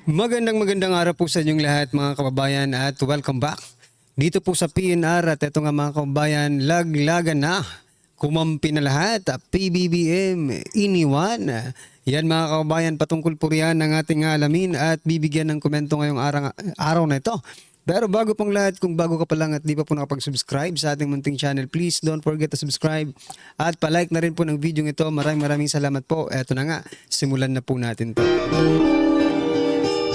Magandang araw po sa inyong lahat mga kababayan at welcome back dito po sa PNR at ito nga mga kababayan, laglagan na, kumampi na lahat, PBBM, iniwan. Yan mga kababayan, patungkol po riyan ng ating alamin at bibigyan ng komento ngayong araw na ito. Pero bago pong lahat, kung bago ka pa lang at di pa po nakapag-subscribe sa ating munting channel, please don't forget to subscribe at palike na rin po ng video ito. Maraming salamat po. Eto na nga, simulan na po natin to.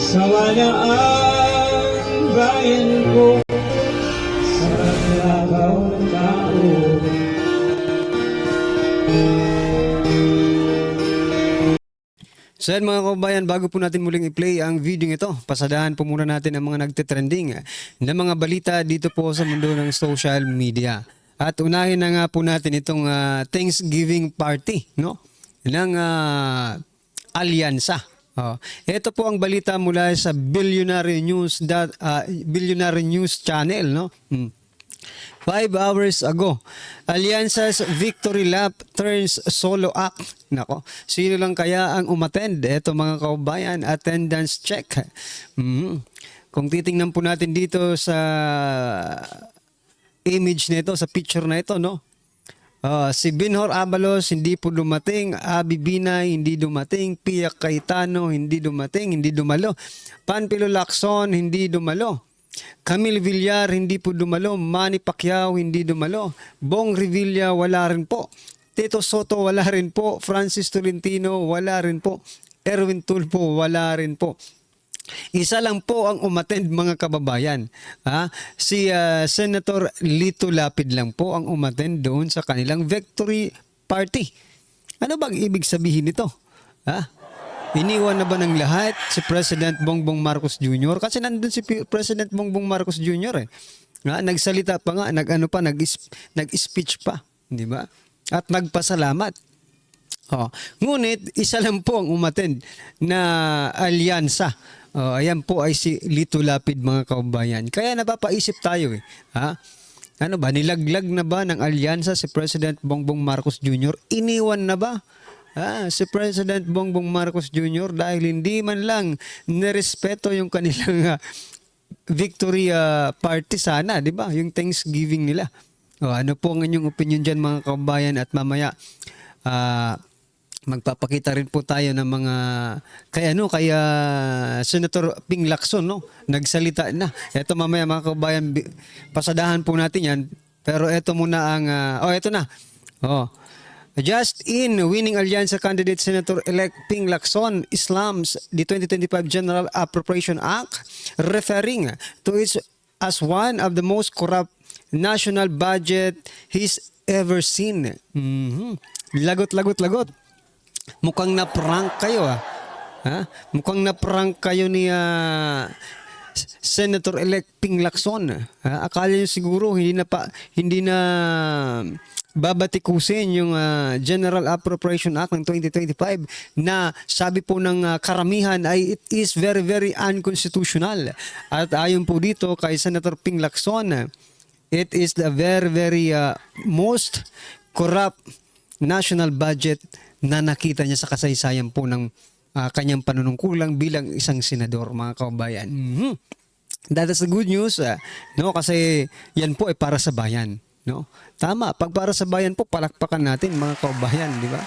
Sawa na ang bayan ko sa paglakaw ng tao. So yan mga kababayan, bago po natin muling i-play ang video ito, pasadahan po muna natin ang mga nagtitrending na mga balita dito po sa mundo ng social media. At unahin na nga po natin itong Thanksgiving party, no? Ng alyansa. Ito po ang balita mula sa Billionaire News Channel, no? 5 hours ago, Alyansa's victory lap turns solo act. Nako, sino lang kaya ang umattend? Ito mga kaubayan, attendance check. Kung titingnan po natin dito sa image nito, sa picture na ito, no? Si Binhor Abalos hindi po dumating, Abby Binay hindi dumating, Pia Cayetano hindi dumating, hindi dumalo. Panfilo Lacson hindi dumalo. Camille Villar hindi po dumalo, Manny Pacquiao hindi dumalo, Bong Revilla wala rin po, Tito Soto wala rin po, Francis Tolentino wala rin po, Erwin Tulfo wala rin po. Isa lang po ang umattend mga kababayan. Si Senator Lito Lapid lang po ang umattend doon sa kanilang victory party. Ano bang ibig sabihin nito? Iniwan na ba ng lahat si President Bongbong Marcos Jr.? Kasi nandun si President Bongbong Marcos Jr. Nagsalita pa nga, nag-speech pa, di ba? At nagpasalamat. Ngunit isa lang po ang umattend na alyansa. Ayan po ay si Lito Lapid mga kababayan. Kaya napapaisip tayo Ano ba, nilaglag na ba ng alyansa si President Bongbong Marcos Jr.? Iniwan na ba? Si President Bongbong Marcos Jr. dahil hindi man lang nirespeto yung kanilang victory party sana, di ba? Yung Thanksgiving nila. Ano po ang inyong opinion dyan mga kababayan? At mamaya magpapakita rin po tayo ng mga kaya Senator Ping Lacson, no? Nagsalita na. Ito mamaya mga kababayan, pasadahan po natin yan. Pero ito muna ang ito na. Just in, winning Alyansa candidate Senator-elect Ping Lacson slams the 2025 General Appropriation Act, referring to it as one of the most corrupt national budget he's ever seen. Lagot. Mukhang na-prank kayo Mukhang na-prank kayo ni Senator-elect Ping Lacson. Akala niyo siguro hindi na babatikusin yung General Appropriation Act ng 2025 na sabi po ng karamihan ay it is very unconstitutional. At ayon po dito kay Senator Ping Lacson, it is the very most corrupt national budget na nakita niya sa kasaysayan po ng kanyang panunungkulang bilang isang senador mga kababayan. That is the good news, no? Kasi yan po ay para sa bayan. No? Tama, pag para sa bayan po, palakpakan natin mga kababayan, di ba?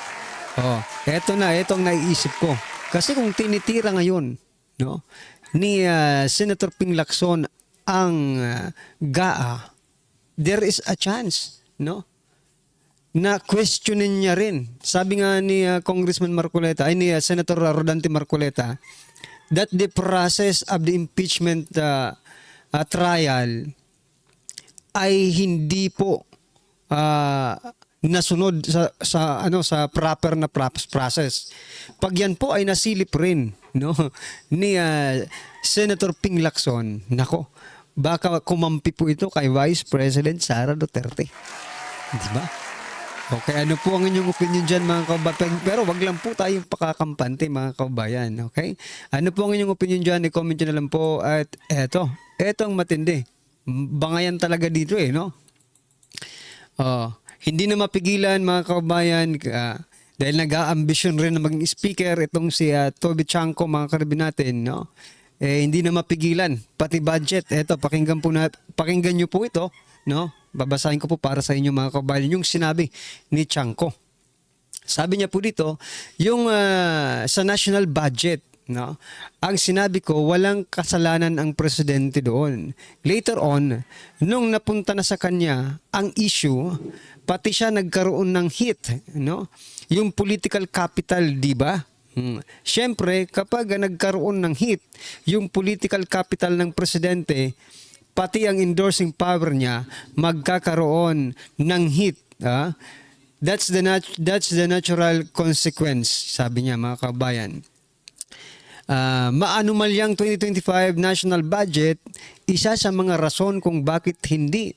Ito ang naiisip ko. Kasi kung tinitira ngayon, no, ni Senator Ping Lacson ang GAA, there is a chance, no, na questionin niya rin. Sabi nga ni Congressman Marcoleta, ni Senator Rodante Marcoleta, that the process of the impeachment trial ay hindi po nasunod sa proper na process. Pag yan po ay nasilip rin, no, ni Senator Ping Lacson, nako, baka kumampi po ito kay Vice President Sara Duterte. Di ba? Okay, ano po ang inyong opinion dyan mga kababayan? Pero wag lang po tayong pakakampante mga kababayan, okay? Ano po ang inyong opinion dyan? I-comment nyo na lang po. At eto ang matindi. Bangayan talaga dito no? Hindi na mapigilan mga kababayan Dahil nag-aambisyon rin na maging speaker itong si Toby Chanco, mga karabin natin, no? Hindi na mapigilan pati budget. Eto, pakinggan niyo po ito, no? Babasahin ko po para sa inyo mga kabayan yung sinabi ni Chanco. Sabi niya po dito, yung sa national budget, no? Ang sinabi ko, walang kasalanan ang presidente doon. Later on, nung napunta na sa kanya ang issue, pati siya nagkaroon ng hit, no? Yung political capital, di ba? Siyempre, kapag nagkaroon ng hit, yung political capital ng presidente, pati ang endorsing power niya, magkakaroon ng hit. That's the natural consequence, sabi niya mga kabayan. Maanumalyang 2025 national budget, isa sa mga rason kung bakit hindi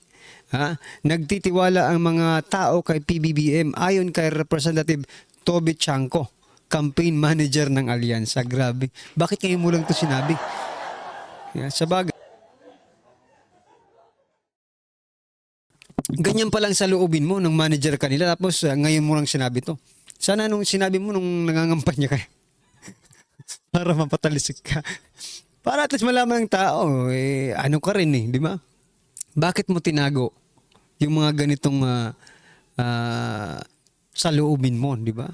nagtitiwala ang mga tao kay PBBM ayon kay Representative Toby Chanco, campaign manager ng Alyansa. Grabe. Bakit ngayon mo lang ito sinabi? Sa bagay. Ganyan pa lang sa loobin mo ng manager kanila tapos ngayon mo lang sinabi to. Sana nung sinabi mo nung nangangampanya ka para mapatalisik ka. Para at least malaman ng tao, ano ka rin di ba? Bakit mo tinago yung mga ganitong sa loobin mo, di ba?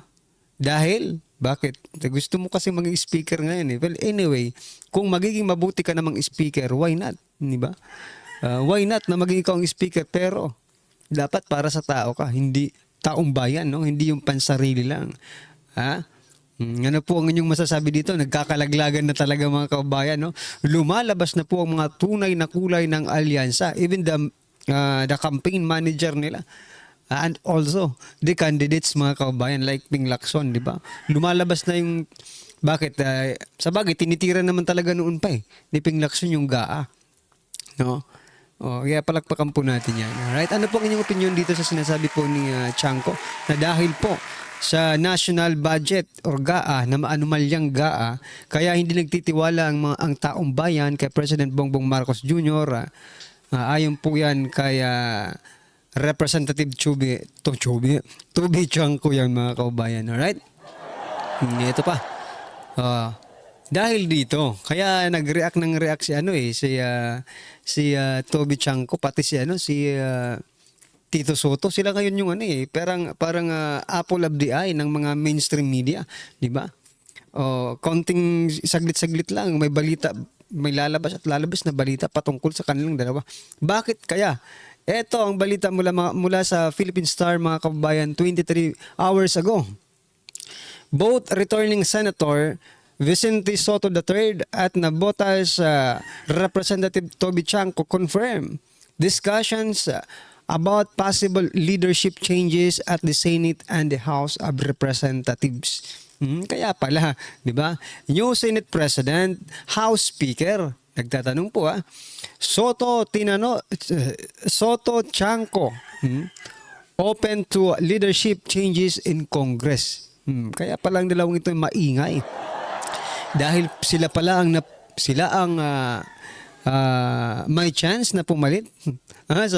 Dahil, bakit? Gusto mo kasi maging speaker ngayon. Well, anyway, kung magiging mabuti ka namang speaker, why not? Di ba? Why not na maging ikaw ang speaker? Pero, dapat para sa tao ka, hindi taong bayan, no? Hindi yung pansarili lang. Ano po ang inyong masasabi dito? Nagkakalaglagan na talaga mga kabayan, no? Lumalabas na po ang mga tunay na kulay ng alyansa. Even the campaign manager nila. And also, the candidates mga kabayan like Ping Lacson, di ba? Lumalabas na yung, bakit? Sa bagay, tinitira naman talaga noon pa ni Ping Lacson yung GAA. No? Kaya palakpakan po natin yan. Alright? Ano po ang inyong opinion dito sa sinasabi po ni Chanco na dahil po sa national budget or GAA na maanumalyang GAA kaya hindi nagtitiwala ang taong bayan kay President Bongbong Marcos Jr. Ayon po yan kay Representative Toby Chanco yan mga kaubayan. Alright? Ito pa. Dahil dito, kaya nag-react si Toby Chanco pati si Tito Soto, sila ngayon yung parang apple of the eye ng mga mainstream media, di ba? Konting saglit-saglit lang may balita, may lalabas na balita patungkol sa kanilang dalawa. Bakit kaya? Ito ang balita mula sa Philippine Star mga kababayan 23 hours ago. Both returning Senator Vicente Soto III at Navotas Representative Toby Chanco confirm discussions about possible leadership changes at the Senate and the House of Representatives. Kaya pala, di ba? New Senate President, House Speaker, nagtatanong po Soto Chanco, open to leadership changes in Congress. Kaya palang dalawang ito maingay. Dahil sila ang may chance na pumalit sa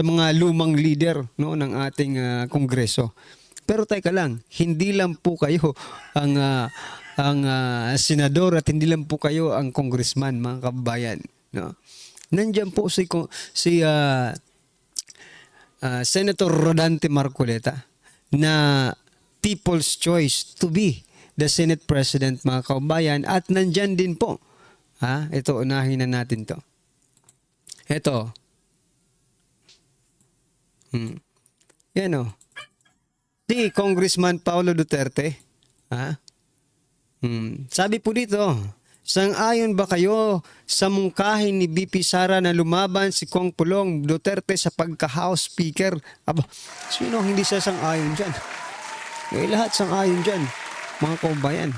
mga lumang leader ng ating kongreso. Pero teka lang, hindi lang po kayo ang senador at hindi lang po kayo ang congressman mga kababayan, no? Nandiyan po si Senator Rodante Marcoleta na people's choice to be the Senate President mga kababayan at nandyan din po. Ito, unahin na natin to. Ito. Yan si Congressman Paulo Duterte. Sabi po dito, sang-ayon ba kayo sa mungkahin ni BP Sara na lumaban si Kong Pulong Duterte sa pagka-House Speaker? Sino hindi siya sang-ayon dyan? Lahat sang-ayon dyan, mga kababayan.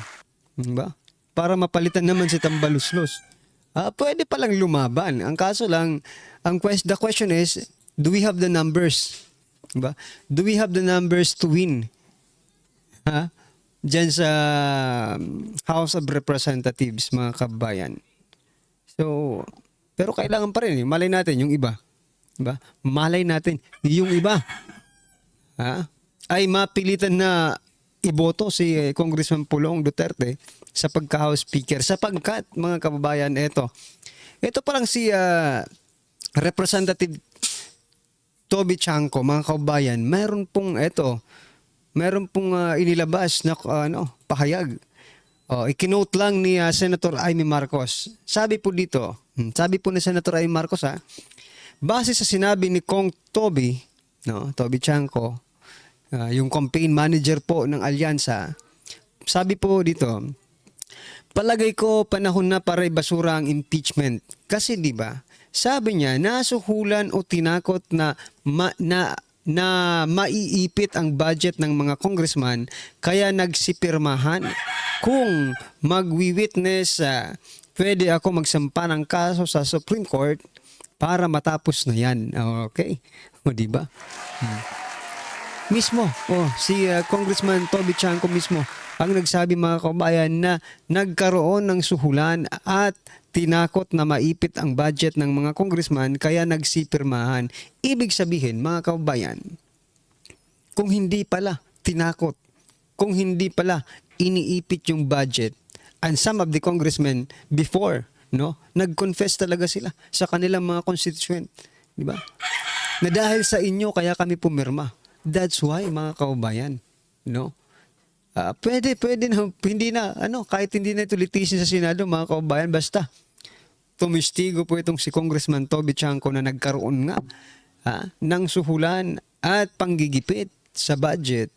Diba? Para mapalitan naman si Tambaluslos. Pwede palang lumaban. Ang kaso lang, the question is, do we have the numbers? Diba? Do we have the numbers to win? Diyan sa House of Representatives, mga kababayan. So, pero kailangan pa rin. Malay natin yung iba. Diba? Malay natin yung iba. ay mapilitan na iboto si Congressman Pulong Duterte sa pagka-House Speaker sapagkat mga kababayan, ito parang si Representative Toby Chanco, mga kababayan, meron pong inilabas na pahayag. Ikinote lang ni Senator Amy Marcos. Sabi po ni Senator Amy Marcos, base sa sinabi ni Kong Toby, Toby Chanco, yung campaign manager po ng alyansa, sabi po dito, palagay ko panahon na para ibasura ang impeachment. Kasi di ba, sabi niya, nasuhulan o tinakot na maiipit ang budget ng mga congressman kaya nagsipirmahan. Kung magwi-witness, pwede ako magsampa ng kaso sa Supreme Court para matapos na yan. Okay? O diba? Mismo, si Congressman Toby Chanco mismo ang nagsabi, mga kababayan, na nagkaroon ng suhulan at tinakot na maipit ang budget ng mga congressman kaya nagsipirmahan. Ibig sabihin, mga kababayan, kung hindi pala tinakot, kung hindi pala iniipit yung budget, and some of the congressmen before, nag-confess talaga sila sa kanilang mga constituent, di ba? Na dahil sa inyo kaya kami pumirma. That's why, mga kababayan, pwede na, hindi na, kahit hindi na ito litigation sa Senado, mga kababayan, basta tumistigo po itong si Congressman Toby Chanco na nagkaroon nga ng suhulan at panggigipit sa budget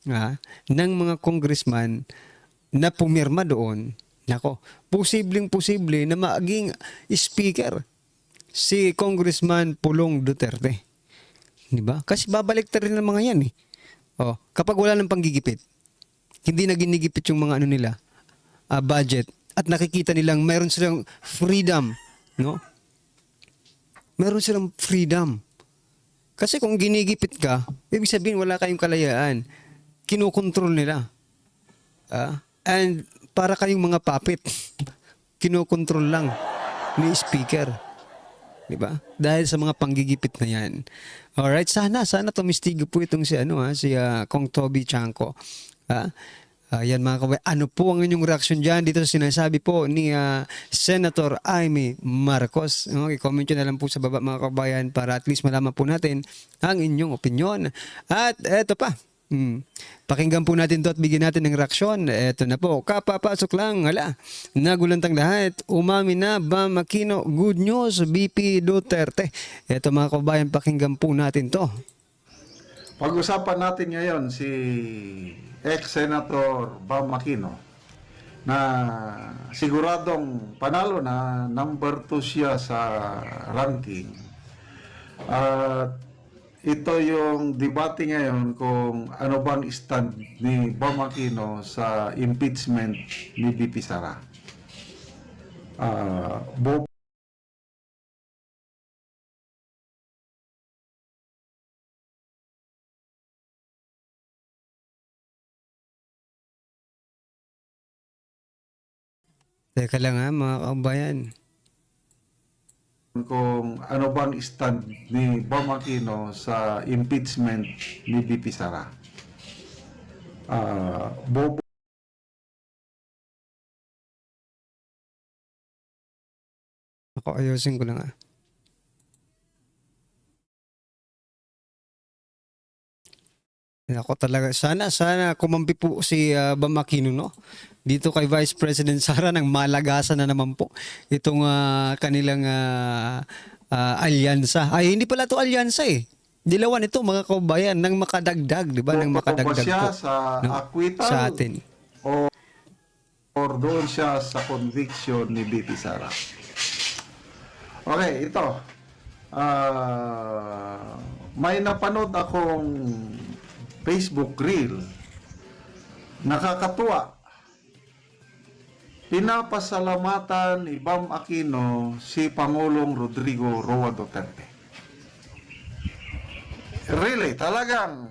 ng mga congressman na pumirma doon. Nako, posibleng-posible na maging speaker si Congressman Pulong Duterte. Diba? Kasi babalik rin ng mga yan eh. Kapag wala ng panggigipit, hindi na ginigipit yung mga nila, budget, at nakikita nilang meron silang freedom, Meron silang freedom. Kasi kung ginigipit ka, ibig sabihin wala kayong kalayaan. Kinukontrol nila. And para kayong mga puppet, kinukontrol lang ni speaker. Diba? Dahil sa mga panggigipit na yan. Alright, sana tumistigo po itong si Kong Toby Chanco. Yan mga kababayan. Ano po ang inyong reaksyon dyan dito sa sinasabi po ni Senator Amy Marcos? I-comment nyo na lang po sa baba, mga kababayan, para at least malaman po natin ang inyong opinion. At eto pa, pakinggan po natin to at bigyan natin ng reaksyon. Eto na po, kapapasok lang, nagulantang lahat, umami na Bam Aquino, good news, BP Duterte. Eto mga kababayan, pakinggan po natin to. Pag-usapan natin ngayon si ex-Senator Bam Aquino na siguradong panalo na, number 2 siya sa ranking. At ito yung debate ngayon kung ano bang stand ni Bam Aquino sa impeachment ni VP Sara. Teka lang mga kababayan. Kung ano bang stand ni Bam Aquino sa impeachment ni VP Sara. Ako, ayusin ko lang Ako talaga, sana kumampi po si Bam Aquino, dito kay Vice President Sara, ng malagasan na naman po itong kanilang alyansa. Ay, hindi pala ito alyansa eh. Dilawan ito, mga kababayan, nang makadagdag, di ba? Nang makadagdag siya po sa acquittal sa atin. Or doon siya sa conviction ni BP Sara. Okay, ito. May napanood akong Facebook reel. Nakakatuwa. Pinapasalamatan ni Bam Aquino si Pangulong Rodrigo Roa Duterte. Really, talagang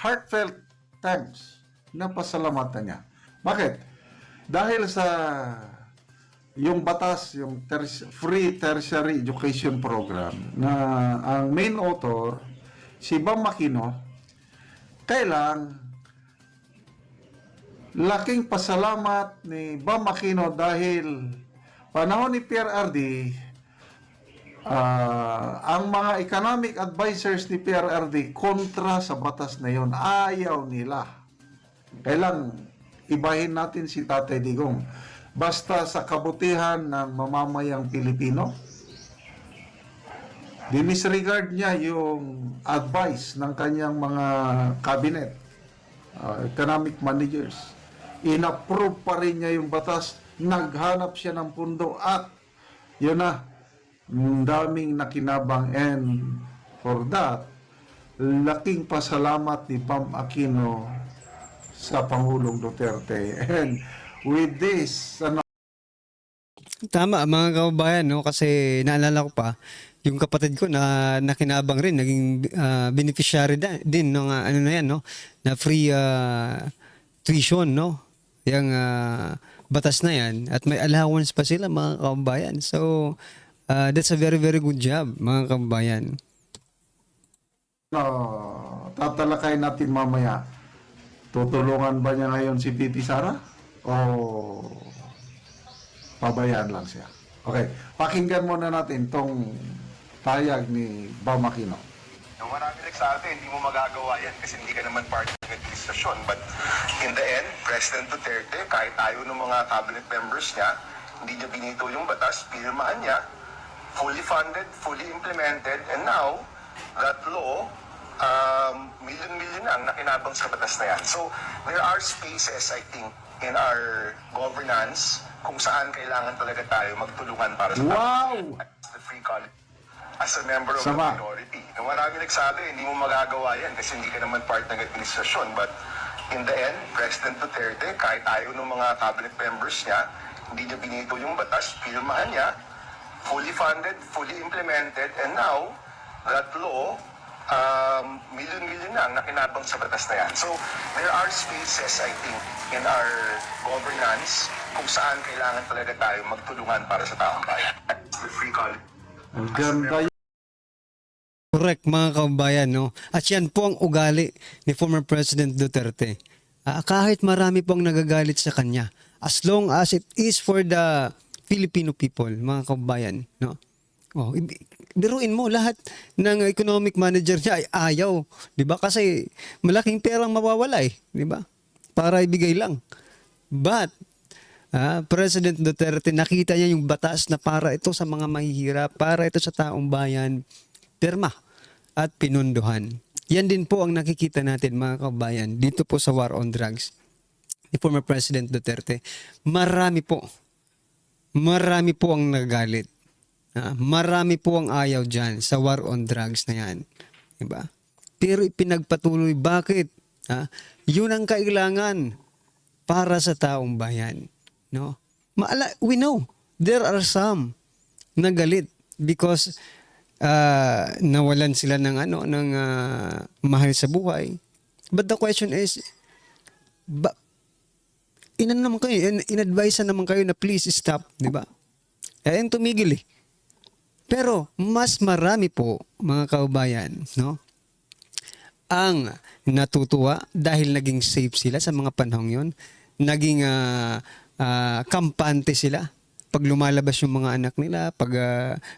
heartfelt thanks na pasalamatan niya. Bakit? Dahil sa yung batas, yung free tertiary education program na ang main author, si Bam Aquino, Kailang laking pasalamat ni Bam Aquino dahil panahon ni PRRD, ang mga economic advisors ni PRRD kontra sa batas na yon, ayaw nila. Kailang ibahin natin si Tatay Digong. Basta sa kabutihan ng mamamayang Pilipino, dinisregard niya yung advice ng kanyang mga cabinet, economic managers. Inapprove pa rin niya yung batas, naghanap siya ng pundo at yun na, daming nakinabang, and for that, laking pasalamat ni Bam Aquino sa Pangulong Duterte. And with this, Tama mga kababayan, no? Kasi naalala ko pa yung kapatid ko na nakinabang rin, naging beneficiary din ng ano na yan, no? Na free tuition, no? Yung batas na yan, at may allowance pa sila mga kababayan. So that's a very very good job mga kababayan. tatalakay natin mamaya. Tutulungan ba niya ngayon si Titi Sara? O pabayaan lang siya? Okay, pakinggan muna natin tong tayag ni Bam Aquino. Yung marami nagsabi, hindi mo magagawa yan kasi hindi ka naman part ng administrasyon. But in the end, President Duterte, kahit ayaw ng mga cabinet members niya, hindi niya binito yung batas, pinirmahan niya, fully funded, fully implemented, and now, that law, million-million ang nakinabang sa batas na yan. So, there are spaces, I think, in our governance kung saan kailangan talaga tayo magtulungan para sa Wow! the free college as a member of Sama. the minority. Yung marami nagsabi, hindi mo magagawa yan kasi hindi ka naman part ng administrasyon. But in the end, President Duterte, kahit ayaw ng mga cabinet members niya, hindi niya binito yung batas, pinirmahan niya, fully funded, fully implemented, and now, that law, million-million na ang nakinabang sa batas na yan. So, there are spaces, I think, in our governance kung saan kailangan talaga tayo magtulungan para sa taong bayan. The free college. Ang ganda. Correct mga kababayan, no? At yan po ang ugali ni former President Duterte. Kahit marami pong nagagalit sa kanya, as long as it is for the Filipino people, mga kababayan, no? Oh, biruin mo, lahat ng economic manager niya ay ayaw, 'di ba? Kasi malaking perang mawawala eh, 'di ba? Para ibigay lang. But President Duterte, nakita niya yung batas na para ito sa mga mahihirap, para ito sa taong bayan, pirma at pinunduhan. Yan din po ang nakikita natin mga kabayan dito po sa war on drugs ni former President Duterte. Marami po ang nagalit. Marami po ang ayaw dyan sa war on drugs na yan. Diba? Pero ipinagpatuloy. Bakit? Yun ang kailangan para sa taong bayan. No? We know there are some nagalit because nawalan sila ng mahal sa buhay. But the question is, in-advise naman kayo na please stop, di ba? Ayun tumigil eh. Pero mas marami po mga kaubayan, no? Ang natutuwa dahil naging safe sila sa mga panahong yon, naging kampante sila. Pag lumalabas yung mga anak nila, pag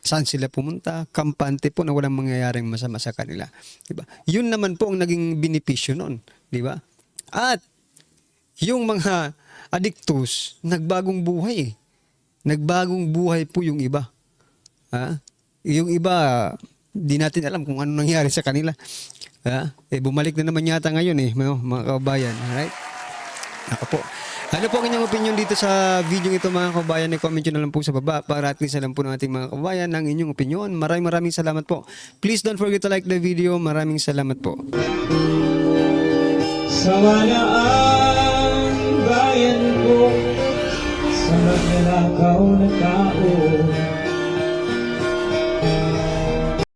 saan sila pumunta, kampante po na walang mangyayaring masama sa kanila. Diba? Yun naman po ang naging benepisyo nun. Diba? At yung mga addictus, nagbagong buhay eh. Nagbagong buhay po yung iba. Yung iba, di natin alam kung ano nangyari sa kanila. Bumalik na naman yata ngayon eh, mga kabayan. Alright? Ako po. Ano po ang inyong opinion dito sa video ito mga kabayan? I-comment nyo na lang po sa baba para at least alam po ng ating mga kabayan ang inyong opinion. Maraming salamat po. Please don't forget to like the video. Maraming salamat po. Sawa na ang bayan ko sa magnanakaw na tao.